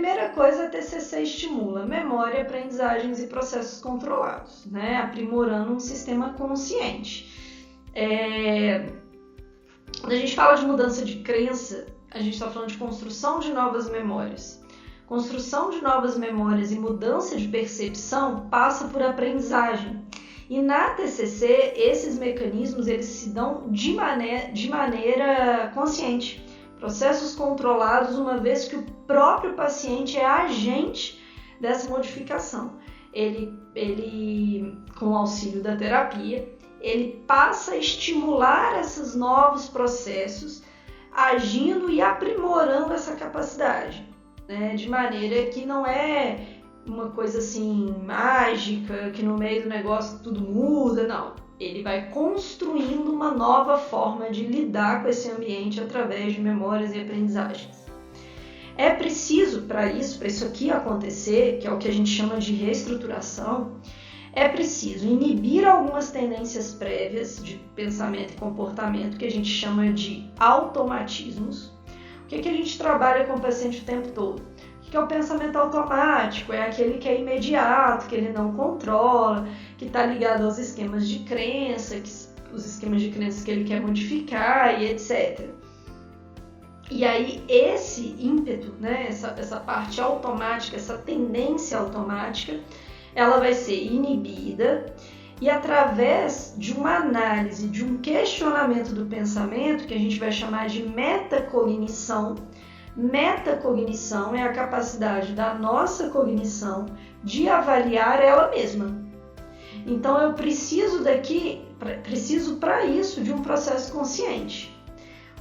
Primeira coisa, a TCC estimula memória, aprendizagens e processos controlados, né? Aprimorando um sistema consciente. Quando a gente fala de mudança de crença, a gente está falando de construção de novas memórias. Construção de novas memórias e mudança de percepção passa por aprendizagem. E na TCC, esses mecanismos eles se dão de maneira consciente. Processos controlados, uma vez que o próprio paciente é agente dessa modificação. Ele, com o auxílio da terapia, ele passa a estimular esses novos processos, agindo e aprimorando essa capacidade, né? De maneira que não é uma coisa assim mágica, que no meio do negócio tudo muda, não. Ele vai construindo uma nova forma de lidar com esse ambiente através de memórias e aprendizagens. É preciso, para isso aqui acontecer, que é o que a gente chama de reestruturação, é preciso inibir algumas tendências prévias de pensamento e comportamento, que a gente chama de automatismos. O que a gente trabalha com o paciente o tempo todo? O que é o pensamento automático? É aquele que é imediato, que ele não controla, que está ligado aos esquemas de crença, os esquemas de crença que ele quer modificar e etc. E aí esse ímpeto, né, essa parte automática, essa tendência automática, ela vai ser inibida e através de uma análise, de um questionamento do pensamento, que a gente vai chamar de metacognição. Metacognição é a capacidade da nossa cognição de avaliar ela mesma. Então eu preciso para isso de um processo consciente.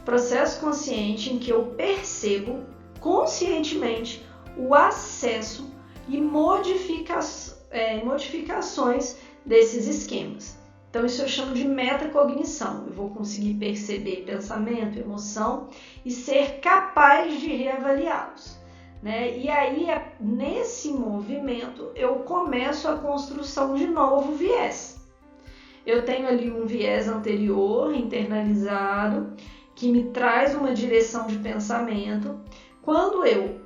Processo consciente em que eu percebo conscientemente o acesso e modificações desses esquemas. Então isso eu chamo de metacognição. Eu vou conseguir perceber pensamento, emoção e ser capaz de reavaliá-los, né? E aí, nesse movimento, eu começo a construção de novo viés. Eu tenho ali um viés anterior, internalizado, que me traz uma direção de pensamento. Quando eu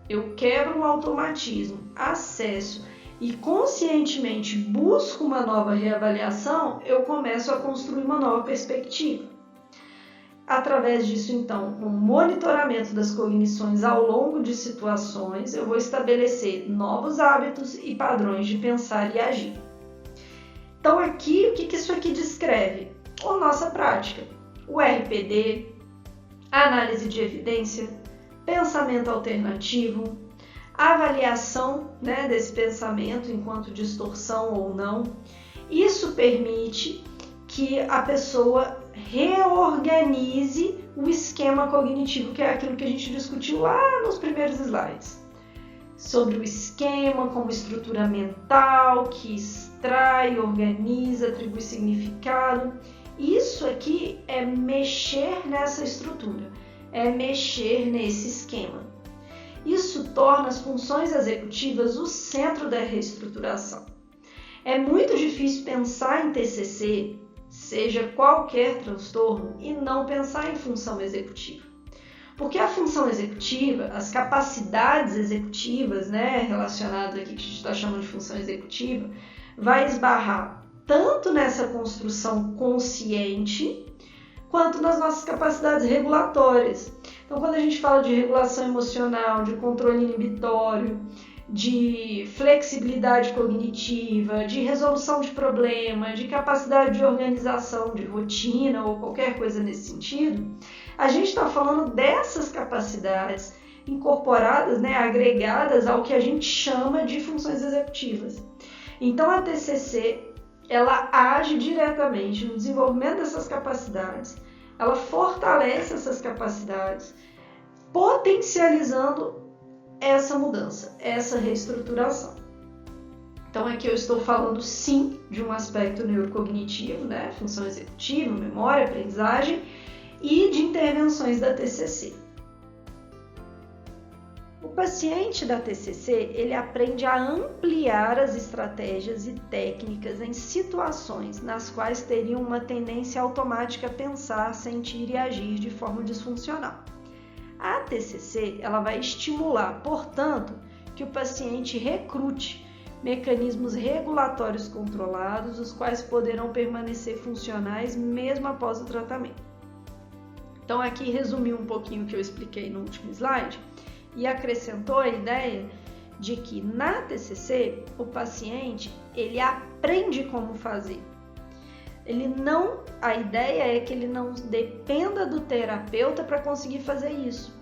eu quebro o automatismo, acesso e conscientemente busco uma nova reavaliação, eu começo a construir uma nova perspectiva. Através disso, então, com o monitoramento das cognições ao longo de situações, eu vou estabelecer novos hábitos e padrões de pensar e agir. Então, aqui, o que isso aqui descreve? A nossa prática. O RPD, análise de evidência, pensamento alternativo, avaliação, né, desse pensamento enquanto distorção ou não. Isso permite que a pessoa reorganize o esquema cognitivo, que é aquilo que a gente discutiu lá nos primeiros slides. Sobre o esquema como estrutura mental, que extrai, organiza, atribui significado. Isso aqui é mexer nessa estrutura, é mexer nesse esquema. Isso torna as funções executivas o centro da reestruturação. É muito difícil pensar em TCC, seja qualquer transtorno, e não pensar em função executiva. Porque a função executiva, as capacidades executivas, né, relacionadas aqui que a gente está chamando de função executiva, vai esbarrar tanto nessa construção consciente, quanto nas nossas capacidades regulatórias. Então, quando a gente fala de regulação emocional, de controle inibitório, de flexibilidade cognitiva, de resolução de problema, de capacidade de organização, de rotina ou qualquer coisa nesse sentido, a gente está falando dessas capacidades incorporadas, né, agregadas ao que a gente chama de funções executivas. Então, a TCC ela age diretamente no desenvolvimento dessas capacidades, ela fortalece essas capacidades, potencializando essa mudança, essa reestruturação. Então aqui eu estou falando sim de um aspecto neurocognitivo, né? Função executiva, memória, aprendizagem e de intervenções da TCC. O paciente da TCC, ele aprende a ampliar as estratégias e técnicas em situações nas quais teriam uma tendência automática a pensar, sentir e agir de forma disfuncional. A TCC, ela vai estimular, portanto, que o paciente recrute mecanismos regulatórios controlados, os quais poderão permanecer funcionais mesmo após o tratamento. Então, aqui resumi um pouquinho o que eu expliquei no último slide e acrescentou a ideia de que na TCC o paciente ele aprende como fazer. A ideia é que ele não dependa do terapeuta para conseguir fazer isso.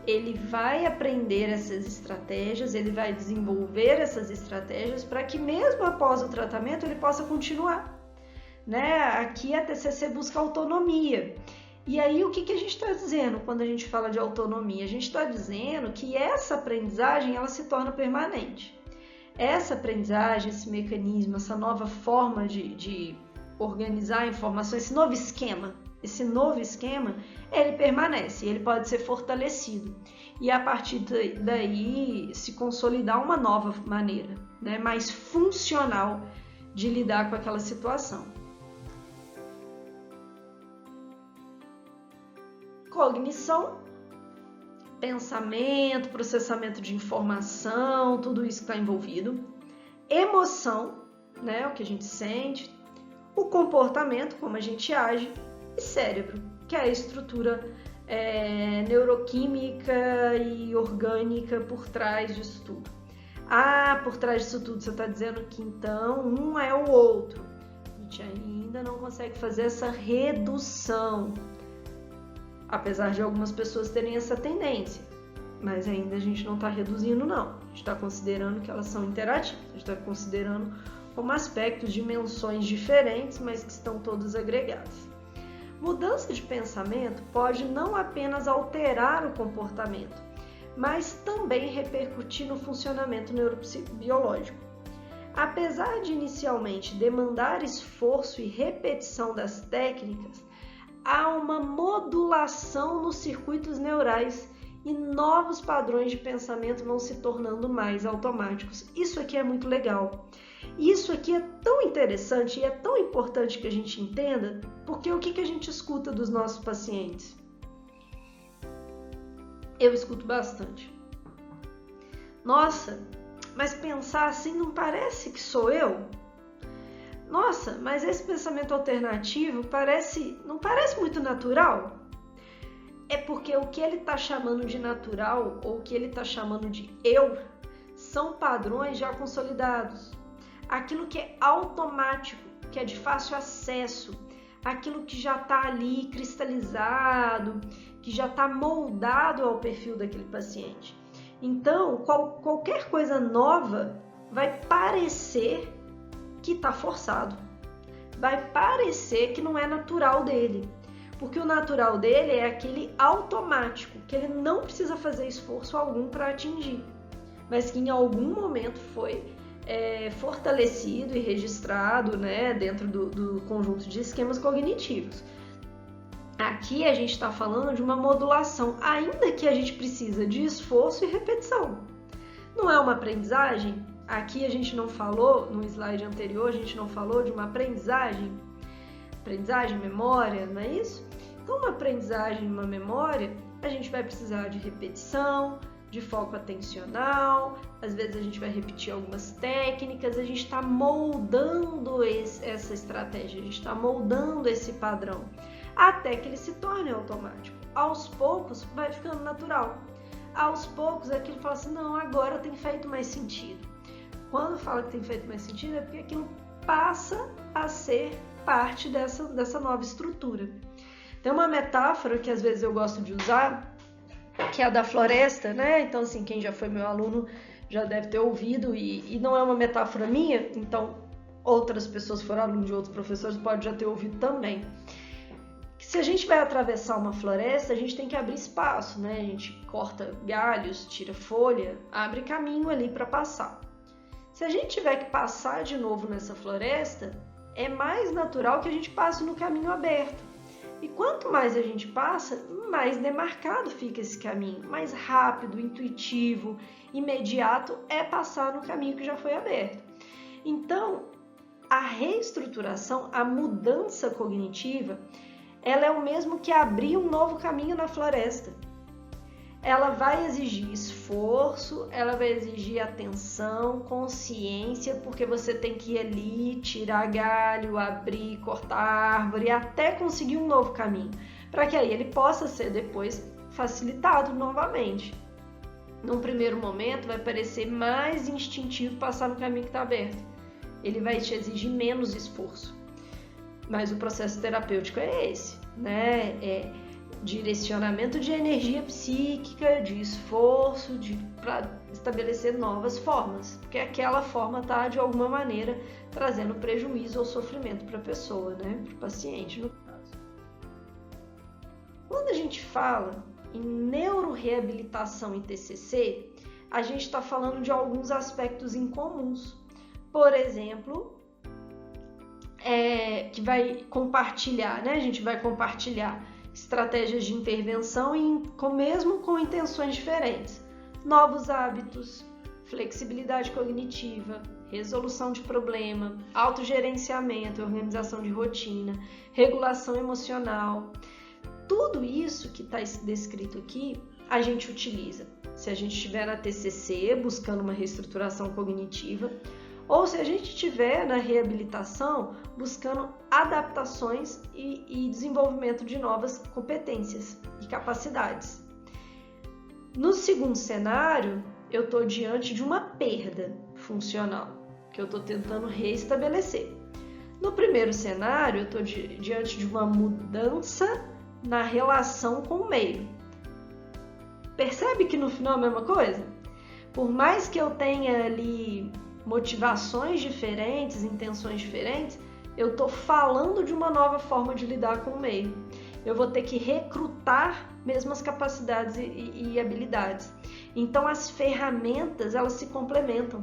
Ele vai aprender essas estratégias, ele vai desenvolver essas estratégias para que mesmo após o tratamento ele possa continuar. Né? Aqui a TCC busca autonomia. E aí o que a gente está dizendo quando a gente fala de autonomia? A gente está dizendo que essa aprendizagem ela se torna permanente. Essa aprendizagem, esse mecanismo, essa nova forma de organizar a informação, esse novo esquema, ele permanece, ele pode ser fortalecido e a partir daí se consolidar uma nova maneira, né, mais funcional de lidar com aquela situação. Cognição, pensamento, processamento de informação, tudo isso que está envolvido. Emoção, né, o que a gente sente. O comportamento, como a gente age. E cérebro, que é a estrutura neuroquímica e orgânica por trás disso tudo. Por trás disso tudo você está dizendo que então um é o outro. A gente ainda não consegue fazer essa redução. Apesar de algumas pessoas terem essa tendência, mas ainda a gente não está reduzindo, não. A gente está considerando que elas são interativas, a gente está considerando como aspectos, dimensões diferentes, mas que estão todas agregadas. Mudança de pensamento pode não apenas alterar o comportamento, mas também repercutir no funcionamento neurobiológico. Apesar de inicialmente demandar esforço e repetição das técnicas, há uma modulação nos circuitos neurais e novos padrões de pensamento vão se tornando mais automáticos. Isso aqui é muito legal. Isso aqui é tão interessante e é tão importante que a gente entenda, porque o que a gente escuta dos nossos pacientes? Eu escuto bastante. Nossa, mas pensar assim não parece que sou eu? Nossa, mas esse pensamento alternativo não parece muito natural? É porque o que ele está chamando de natural ou o que ele está chamando de eu são padrões já consolidados. Aquilo que é automático, que é de fácil acesso, aquilo que já está ali cristalizado, que já está moldado ao perfil daquele paciente. Então, qualquer coisa nova vai parecer que está forçado, vai parecer que não é natural dele, porque o natural dele é aquele automático, que ele não precisa fazer esforço algum para atingir, mas que em algum momento foi fortalecido e registrado, né, dentro do conjunto de esquemas cognitivos. Aqui a gente está falando de uma modulação, ainda que a gente precisa de esforço e repetição. Não é uma aprendizagem? Aqui a gente não falou, no slide anterior, a gente não falou de uma aprendizagem, memória, não é isso? Então, uma aprendizagem, uma memória, a gente vai precisar de repetição, de foco atencional, às vezes a gente vai repetir algumas técnicas, a gente está moldando essa estratégia, a gente está moldando esse padrão, até que ele se torne automático. Aos poucos vai ficando natural. Aos poucos aquilo fala assim, não, agora tem feito mais sentido. Quando fala que tem feito mais sentido é porque aquilo passa a ser parte dessa nova estrutura. Tem uma metáfora que às vezes eu gosto de usar, que é a da floresta, né? Então, assim, quem já foi meu aluno já deve ter ouvido, e não é uma metáfora minha, então outras pessoas que foram alunos de outros professores podem já ter ouvido também. Que se a gente vai atravessar uma floresta, a gente tem que abrir espaço, né? A gente corta galhos, tira folha, abre caminho ali para passar. Se a gente tiver que passar de novo nessa floresta, é mais natural que a gente passe no caminho aberto. E quanto mais a gente passa, mais demarcado fica esse caminho, mais rápido, intuitivo, imediato é passar no caminho que já foi aberto. Então, a reestruturação, a mudança cognitiva, ela é o mesmo que abrir um novo caminho na floresta. ela vai exigir esforço, ela vai exigir atenção, consciência, porque você tem que ir ali, tirar galho, abrir, cortar árvore, até conseguir um novo caminho, para que aí ele possa ser depois facilitado novamente. Num primeiro momento vai parecer mais instintivo passar no caminho que está aberto. Ele vai te exigir menos esforço. Mas o processo terapêutico é esse, né? É direcionamento de energia psíquica, de esforço, para estabelecer novas formas, porque aquela forma está de alguma maneira trazendo prejuízo ou sofrimento para a pessoa, né? Para o paciente, no caso. Quando a gente fala em neuroreabilitação e TCC, a gente está falando de alguns aspectos incomuns. Por exemplo, que vai compartilhar, né? A gente vai compartilhar estratégias de intervenção mesmo com intenções diferentes. Novos hábitos, flexibilidade cognitiva, resolução de problema, autogerenciamento, organização de rotina, regulação emocional. Tudo isso que está descrito aqui, a gente utiliza. Se a gente estiver na TCC, buscando uma reestruturação cognitiva, ou se a gente estiver na reabilitação, buscando adaptações e desenvolvimento de novas competências e capacidades. No segundo cenário, eu estou diante de uma perda funcional, que eu estou tentando reestabelecer. No primeiro cenário, eu estou diante de uma mudança na relação com o meio. Percebe que no final é a mesma coisa? Por mais que eu tenha ali motivações diferentes, intenções diferentes, eu estou falando de uma nova forma de lidar com o meio. Eu vou ter que recrutar mesmas capacidades e habilidades. Então as ferramentas, elas se complementam.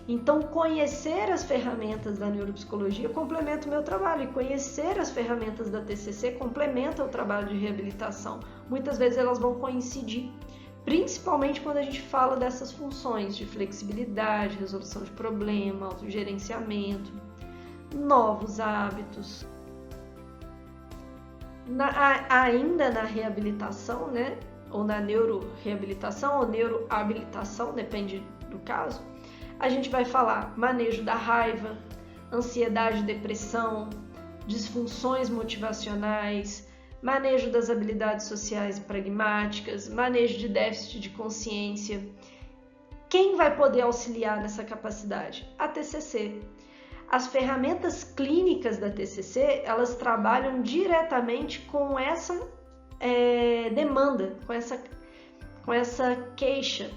Então conhecer as ferramentas da neuropsicologia complementa o meu trabalho, e conhecer as ferramentas da TCC complementa o trabalho de reabilitação. Muitas vezes elas vão coincidir, principalmente quando a gente fala dessas funções de flexibilidade, resolução de problema, autogerenciamento, novos hábitos. Ainda na reabilitação, né? Ou na neuroreabilitação ou neurohabilitação, depende do caso, a gente vai falar manejo da raiva, ansiedade, depressão, disfunções motivacionais, manejo das habilidades sociais e pragmáticas, manejo de déficit de consciência. Quem vai poder auxiliar nessa capacidade? A TCC. As ferramentas clínicas da TCC, elas trabalham diretamente com essa demanda, com essa queixa,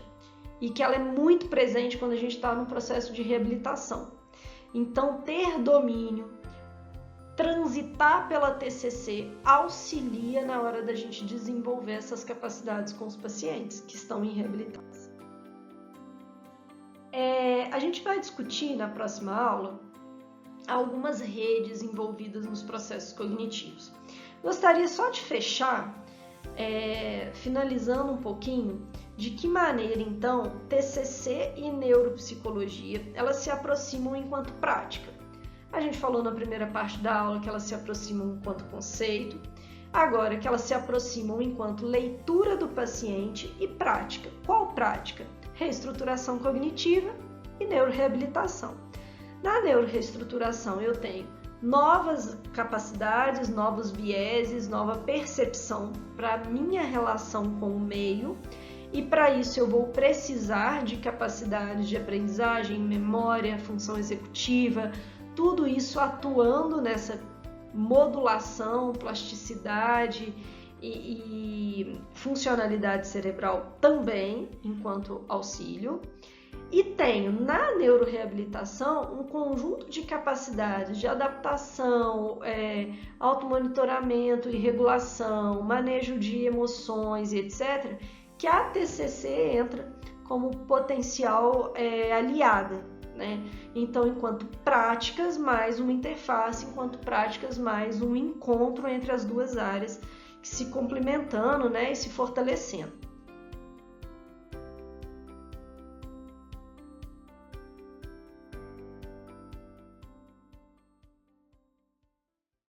e que ela é muito presente quando a gente está no processo de reabilitação. Então, ter domínio, transitar pela TCC auxilia na hora da gente desenvolver essas capacidades com os pacientes que estão em reabilitação. A gente vai discutir na próxima aula algumas redes envolvidas nos processos cognitivos. Gostaria só de fechar, finalizando um pouquinho, de que maneira, então, TCC e neuropsicologia, elas se aproximam enquanto prática. A gente falou na primeira parte da aula que elas se aproximam enquanto conceito, agora que elas se aproximam enquanto leitura do paciente e prática. Qual prática? Reestruturação cognitiva e neuroreabilitação. Na neuroreestruturação eu tenho novas capacidades, novos vieses, nova percepção para a minha relação com o meio, e para isso eu vou precisar de capacidades de aprendizagem, memória, função executiva, tudo isso atuando nessa modulação, plasticidade e funcionalidade cerebral também, enquanto auxílio. E tenho na neuroreabilitação um conjunto de capacidades de adaptação, automonitoramento e regulação, manejo de emoções e etc., que a TCC entra como potencial aliada, né? Então, enquanto práticas, mais uma interface, enquanto práticas, mais um encontro entre as duas áreas, se complementando, né, e se fortalecendo.